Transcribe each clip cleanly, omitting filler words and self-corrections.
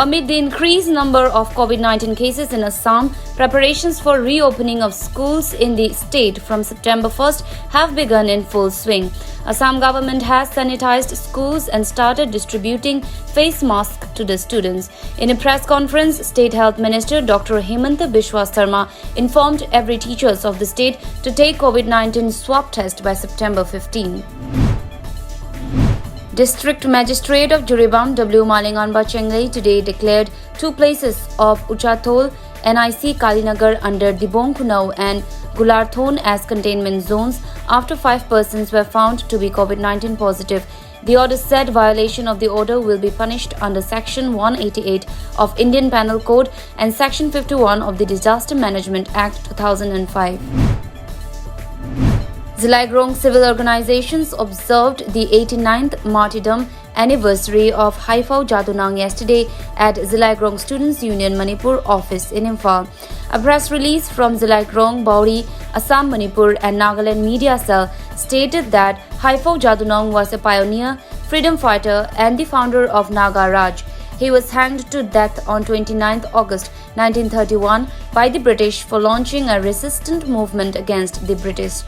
Amid the increased number of COVID-19 cases in Assam, preparations for reopening of schools in the state from September 1st have begun in full swing. Assam government has sanitized schools and started distributing face masks to the students. In a press conference, State Health Minister Dr. Hemanta Biswa Sarma informed every teachers of the state to take COVID-19 swab test by September 15. District Magistrate of Jirebam W. Malinganba Chengai today declared two places of Uchathol, NIC Kalinagar under Dibong Kunau and Gularthon as containment zones after 5 persons were found to be COVID-19 positive. The order said violation of the order will be punished under Section 188 of Indian Penal Code and Section 51 of the Disaster Management Act 2005. Zilaigrong civil organizations observed the 89th martyrdom anniversary of Haifao Jadunang yesterday at Zilaigrong Students' Union Manipur office in Imphal. A press release from Zilaigrong, Bauri, Assam, Manipur and Nagaland media cell stated that Haifao Jadunang was a pioneer, freedom fighter and the founder of Naga Raj. He was hanged to death on 29 August 1931 by the British for launching a resistance movement against the British.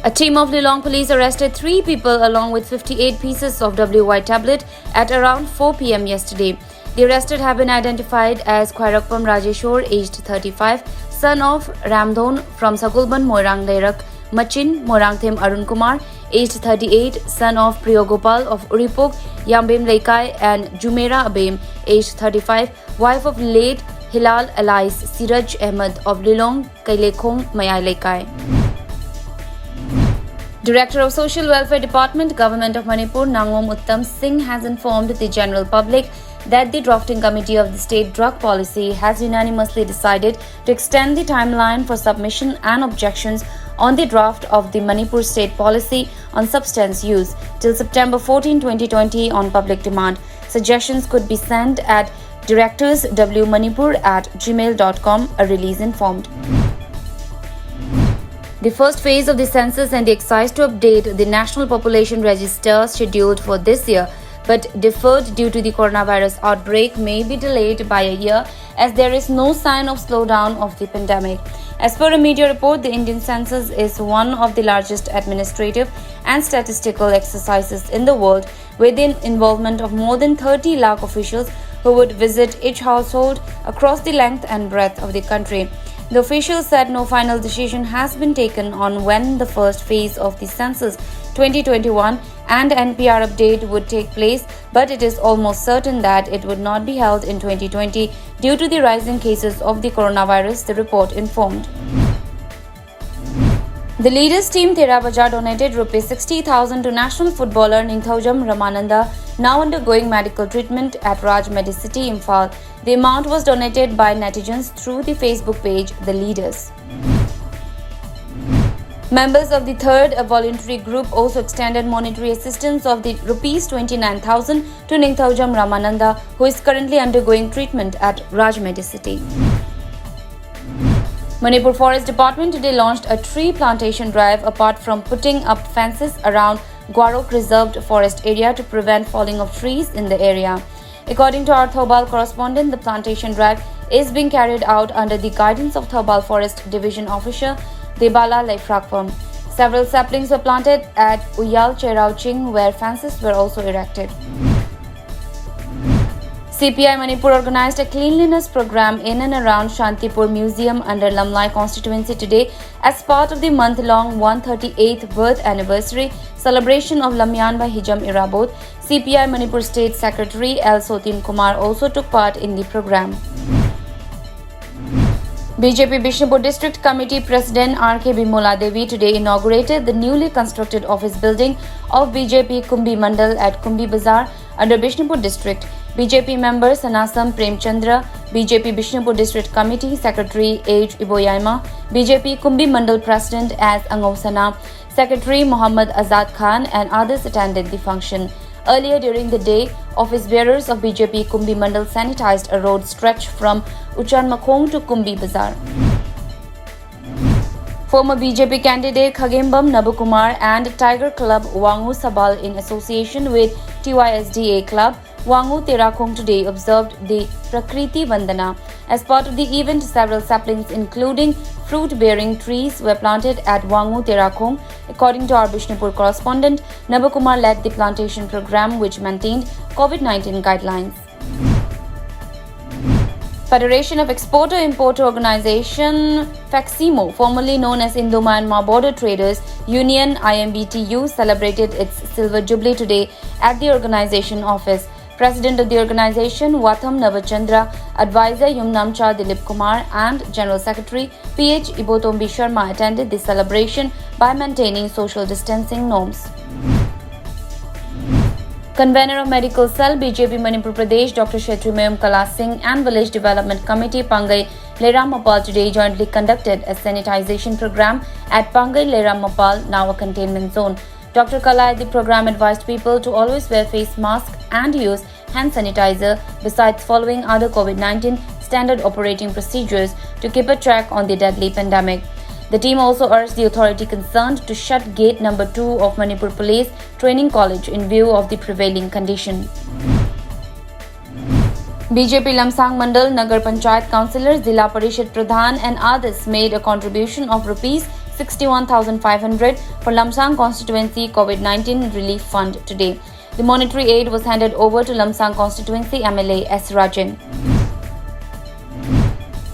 A team of Lilong police arrested 3 people along with 58 pieces of WY tablet at around 4 p.m. yesterday. The arrested have been identified as Khairakpam Rajeshwar, aged 35, son of Ramdon from Sagulban Moirang Leirak, Machin Moirangthem Arun Kumar, aged 38, son of Priyogopal of Uripok, Yambem Leikai and Jumera Abem, aged 35, wife of late Hilal Alais Siraj Ahmed of Lilong, Kailekhong, Mayai Leikai. Director of Social Welfare Department, Government of Manipur, Nangom Uttam Singh has informed the general public that the drafting committee of the state drug policy has unanimously decided to extend the timeline for submission and objections on the draft of the Manipur state policy on substance use till September 14, 2020 on public demand. Suggestions could be sent at directorswmanipur@gmail.com, a release informed. The first phase of the census and the exercise to update the National Population Register scheduled for this year but deferred due to the coronavirus outbreak may be delayed by a year as there is no sign of slowdown of the pandemic. As per a media report, the Indian census is one of the largest administrative and statistical exercises in the world with the involvement of more than 30 lakh officials who would visit each household across the length and breadth of the country. The officials said no final decision has been taken on when the first phase of the census 2021 and NPR update would take place, but it is almost certain that it would not be held in 2020 due to the rising cases of the coronavirus, the report informed. The leaders team Tera Bajar donated Rs 60,000 to national footballer Ningthaujam Ramananda, now undergoing medical treatment at Raj Medicity, Imphal. The amount was donated by netizens through the Facebook page The Leaders. Members of the third voluntary group also extended monetary assistance of the Rs 29,000 to Ningthaujam Ramananda, who is currently undergoing treatment at Raj Medicity. Manipur Forest Department today launched a tree plantation drive apart from putting up fences around Gwarok Reserved Forest area to prevent falling of trees in the area. According to our Thoubal correspondent, the plantation drive is being carried out under the guidance of Thoubal Forest Division Officer Debala Leifrakpam. Several saplings were planted at Uyal Cherauching where fences were also erected. CPI Manipur organized a cleanliness program in and around Shantipur Museum under Lamlai constituency today as part of the month-long 138th birth anniversary celebration of Lamyan by Hijam Irabot. CPI Manipur State Secretary L. Sotin Kumar also took part in the program. BJP Bishnupur District Committee President R.K. Bimola Devi today inaugurated the newly constructed office building of BJP Kumbi Mandal at Kumbi Bazar under Bishnupur District. BJP member Sanasam Premchandra, BJP Bishnupur District Committee Secretary H. Iboyaima, BJP Kumbi Mandal President as Angosana, Secretary Muhammad Azad Khan and others attended the function. Earlier during the day, office bearers of BJP Kumbi Mandal sanitized a road stretch from Uchan Makhong to Kumbi Bazar. Former BJP candidate Khagembam Nabukumar and Tiger Club Wangu Sabal in association with TYSDA Club Wangu Terakong today observed the Prakriti Vandana. As part of the event, several saplings including fruit-bearing trees were planted at Wangu Terakong. According to our Bishnupur correspondent, Nabakumar led the plantation program which maintained COVID-19 guidelines. Federation of Exporter-Importer Organization FEXIMO, formerly known as Indo-Myanmar Border Traders Union IMBTU, celebrated its Silver Jubilee today at the organization office. President of the organization Watham Navachandra, Advisor Yumnamcha Dilip Kumar and General Secretary PH Ibotombi Sharma attended the celebration by maintaining social distancing norms. Convener of Medical Cell BJP Manipur Pradesh Dr. Kshetrimayam Kala Singh and Village Development Committee Pangai Leramapal today jointly conducted a sanitization program at Pangai Leramapal, now a containment zone. Dr. Kala at the program advised people to always wear face mask and use hand sanitizer besides following other COVID-19 standard operating procedures to keep a track on the deadly pandemic. The team also urged the authority concerned to shut gate number 2 of Manipur Police Training College in view of the prevailing condition. BJP Lamsang Mandal, Nagar Panchayat councillors, Zilla Parishad Pradhan and others made a contribution of Rs 61,500 for Lamsang constituency COVID-19 relief fund today. The monetary aid was handed over to Lamsang constituency MLA S. Rajan.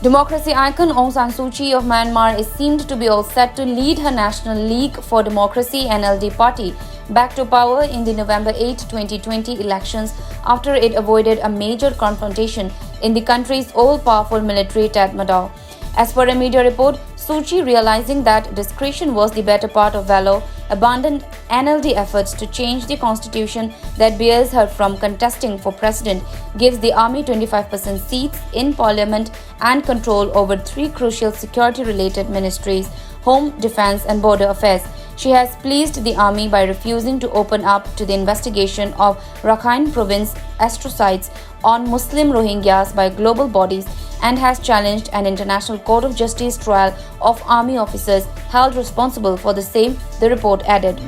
Democracy icon Aung San Suu Kyi of Myanmar is seemed to be all set to lead her National League for Democracy NLD party back to power in the November 8, 2020 elections after it avoided a major confrontation in the country's all-powerful military Tatmadaw. As per a media report, Suu Kyi, realizing that discretion was the better part of valor, abandoned NLD efforts to change the constitution that bears her from contesting for president, gives the army 25% seats in parliament and control over 3 crucial security-related ministries: Home, Defence and Border Affairs. She has pleased the army by refusing to open up to the investigation of Rakhine Province atrocities on Muslim Rohingyas by global bodies and has challenged an International Court of Justice trial of army officers held responsible for the same, the report added.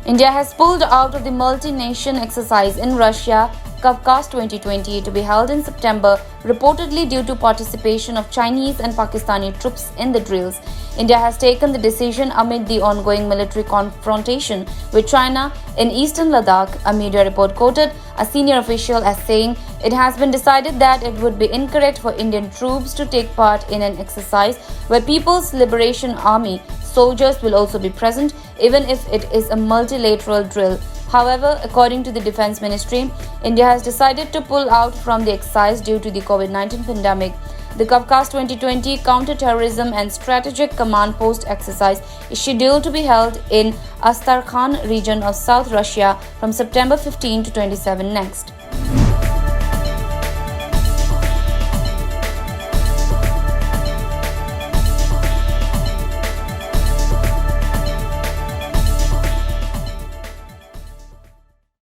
India has pulled out of the multi-nation exercise in Russia, Kavkaz 2020, to be held in September, reportedly due to participation of Chinese and Pakistani troops in the drills. India has taken the decision amid the ongoing military confrontation with China in eastern Ladakh. A media report quoted a senior official as saying it has been decided that it would be incorrect for Indian troops to take part in an exercise where People's Liberation Army soldiers will also be present, even if it is a multilateral drill. However, according to the Defence Ministry, India has decided to pull out from the exercise due to the COVID-19 pandemic. The Kavkaz 2020 Counter-Terrorism and Strategic Command Post exercise is scheduled to be held in Astrakhan region of South Russia from September 15 to 27 next.